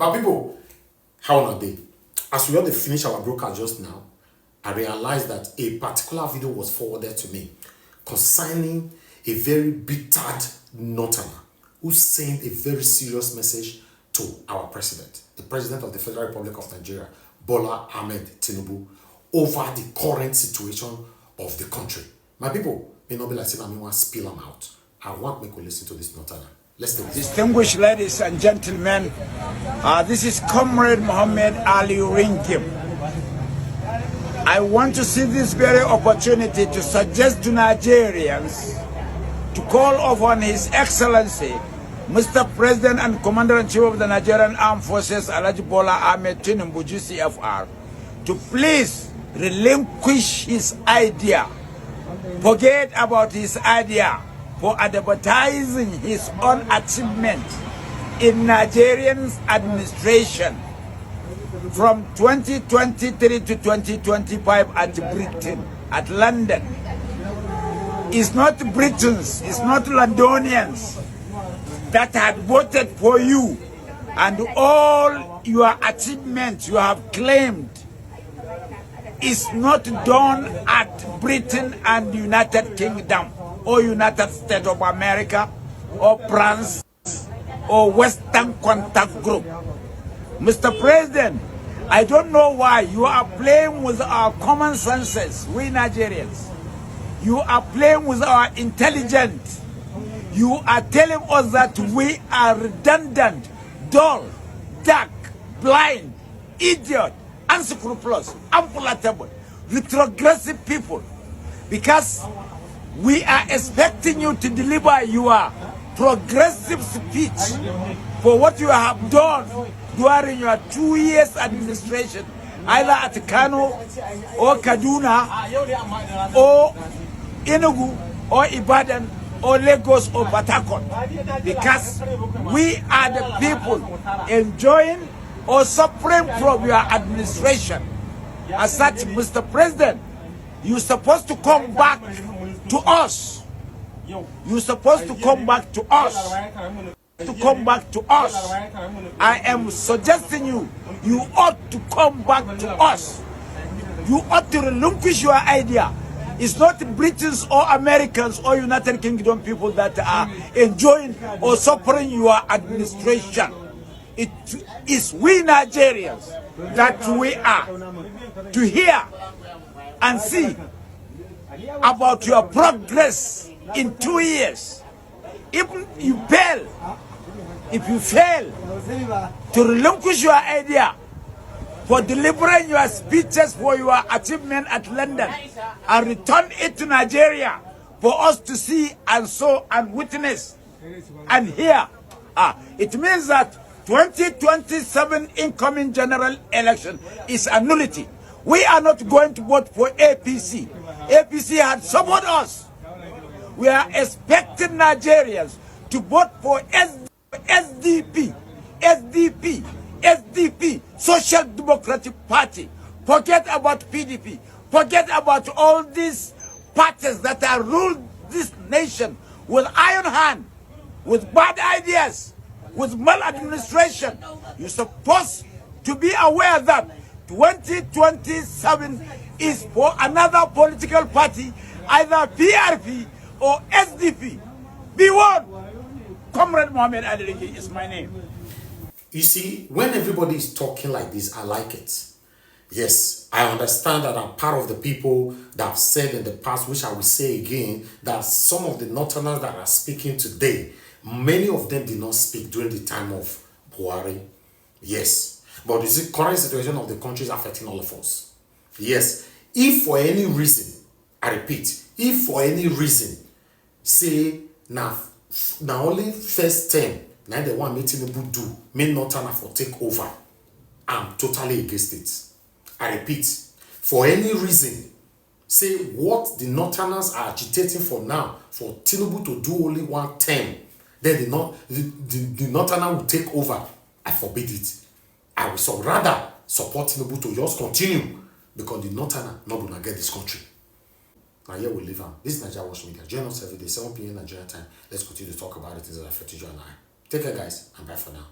But people, how are they? As we already finish our broadcast just now, I realized that a particular video was forwarded to me concerning a very bittered northerner who sent a very serious message to our president, the president of the Federal Republic of Nigeria, Bola Ahmed Tinubu, over the current situation of the country. My people may not be like saying I want to spill them out. I want me to listen to this northerner. Let's take this. Distinguished ladies and gentlemen, this is Comrade Muhammad Ali Ringkim. I want to see this very opportunity to suggest to Nigerians to call upon His Excellency, Mr. President and Commander-in-Chief of the Nigerian Armed Forces, Alhaji Bola Ahmed Tinubu, GCFR, to please relinquish his idea, forget about his idea for advertising his own achievement in Nigerian administration from 2023 to 2025 at Britain, at London. It's not Britons, it's not Londonians that had voted for you, and all your achievements you have claimed is not done at Britain and United Kingdom or United States of America or France or Western Contact Group. Mr. President, I don't know why you are playing with our common senses, we Nigerians. You are playing with our intelligence. You are telling us that we are redundant, dull, dark, blind, idiot, unscrupulous, unpalatable, retrogressive people, because we are expecting you to deliver your progressive speech for what you have done during your 2 years administration, either at Kano or Kaduna or Enugu or Ibadan or Lagos or Batakon, because we are the people enjoying or suffering from your administration. As such, Mr. President, you're supposed to come back to us. You're supposed to come back to us. To come back to us. I am suggesting you ought to come back to us. You ought to relinquish your idea. It's not British or Americans or United Kingdom people that are enjoying or suffering your administration. It is we Nigerians that we are to hear and see about your progress in 2 years. If you fail to relinquish your idea for delivering your speeches for your achievement at London and return it to Nigeria for us to see and saw and witness and hear, it means that 2027 incoming general election is a nullity. We are not going to vote for APC. APC had supported us. We are expecting Nigerians to vote for SDP, Social Democratic Party. Forget about PDP. Forget about all these parties that are ruled this nation with iron hand, with bad ideas, with maladministration. You're supposed to be aware that 2027 is for another political party, either PRP or SDP. Be one. Comrade Muhammad Ali is my name. You see, when everybody is talking like this, I like it. Yes, I understand that I'm part of the people that have said in the past, which I will say again, that some of the northerners that are speaking today, many of them did not speak during the time of Buhari. Yes, but you see, current situation of the country is affecting all of us. Yes, if for any reason, I repeat, if for any reason, say, now only first term, now the one Tinubu do, may not turn for take over, I'm totally against it. I repeat, for any reason, say what the northerners are agitating for now, for Tinubu to do only one term, then the northerner will take over. I forbid it. I will rather support Tinubu to just continue, because the northerner not gonna get this country. Now here we live on. This is NAIJA Watch Media. Join us every day, 7 p.m. Nigerian time. Let's continue to talk about it as it affects you and I. Take care, guys, and bye for now.